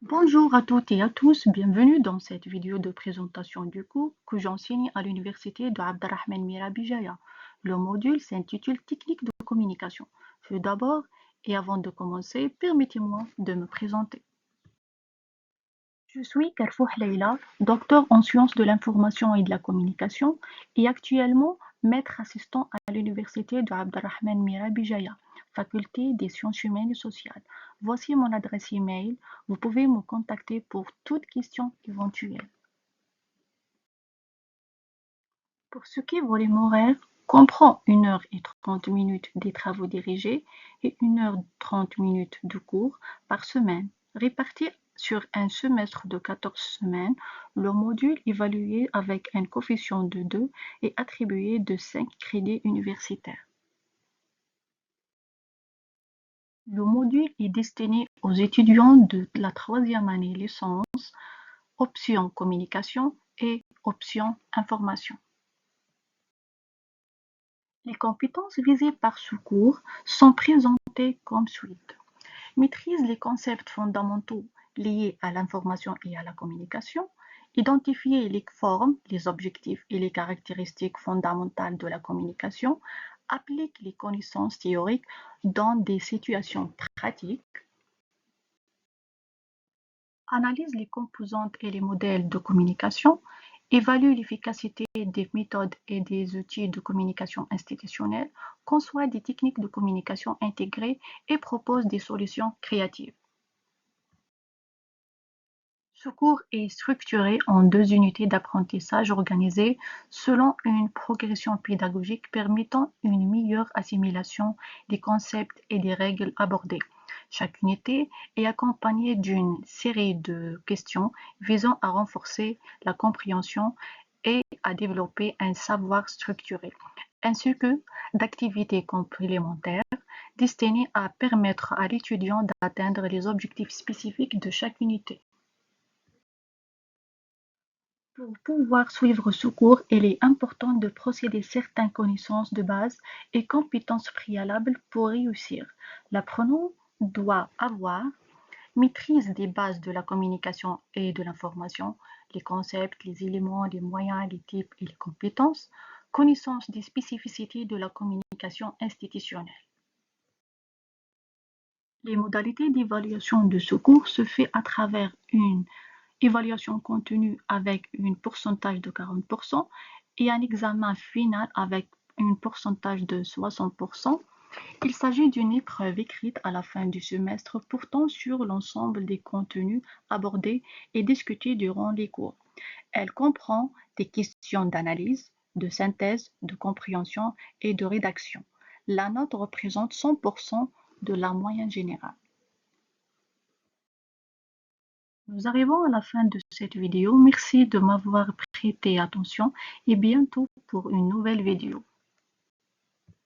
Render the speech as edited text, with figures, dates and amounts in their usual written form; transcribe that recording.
Bonjour à toutes et à tous, bienvenue dans cette vidéo de présentation du cours que j'enseigne à l'université de Abderrahmane Mirabi Jaya. Le module s'intitule Technique de communication. Tout d'abord, et avant de commencer, permettez-moi de me présenter. Je suis Karfouh Leila, docteur en sciences de l'information et de la communication et actuellement maître assistant à l'université de Abderrahmane Mirabi Jaya, faculté des sciences humaines et sociales. Voici mon adresse email. Vous pouvez me contacter pour toute question éventuelle. Pour ce qui est volume horaire, comprend 1h30 des travaux dirigés et 1h30 de cours par semaine, répartis sur un semestre de 14 semaines, le module évalué avec un coefficient de 2 est attribué de 5 crédits universitaires. Le module est destiné aux étudiants de la troisième année licence, option communication et option information. Les compétences visées par ce cours sont présentées comme suit. Maîtrise les concepts fondamentaux liés à l'information et à la communication. Identifier les formes, les objectifs et les caractéristiques fondamentales de la communication. Applique les connaissances théoriques dans des situations pratiques. Analyse les composantes et les modèles de communication. Évalue l'efficacité des méthodes et des outils de communication institutionnelle, conçoit des techniques de communication intégrées et propose des solutions créatives. Ce cours est structuré en 2 unités d'apprentissage organisées selon une progression pédagogique permettant une meilleure assimilation des concepts et des règles abordées. Chaque unité est accompagnée d'une série de questions visant à renforcer la compréhension et à développer un savoir structuré, ainsi que d'activités complémentaires destinées à permettre à l'étudiant d'atteindre les objectifs spécifiques de chaque unité. Pour pouvoir suivre ce cours, il est important de posséder certaines connaissances de base et compétences préalables pour réussir. L'apprenant doit avoir maîtrise des bases de la communication et de l'information, les concepts, les éléments, les moyens, les types et les compétences, connaissance des spécificités de la communication institutionnelle. Les modalités d'évaluation de ce cours se fait à travers une évaluation continue avec un pourcentage de 40% et un examen final avec un pourcentage de 60%. Il s'agit d'une épreuve écrite à la fin du semestre portant sur l'ensemble des contenus abordés et discutés durant les cours. Elle comprend des questions d'analyse, de synthèse, de compréhension et de rédaction. La note représente 100% de la moyenne générale. Nous arrivons à la fin de cette vidéo. Merci de m'avoir prêté attention et bientôt pour une nouvelle vidéo.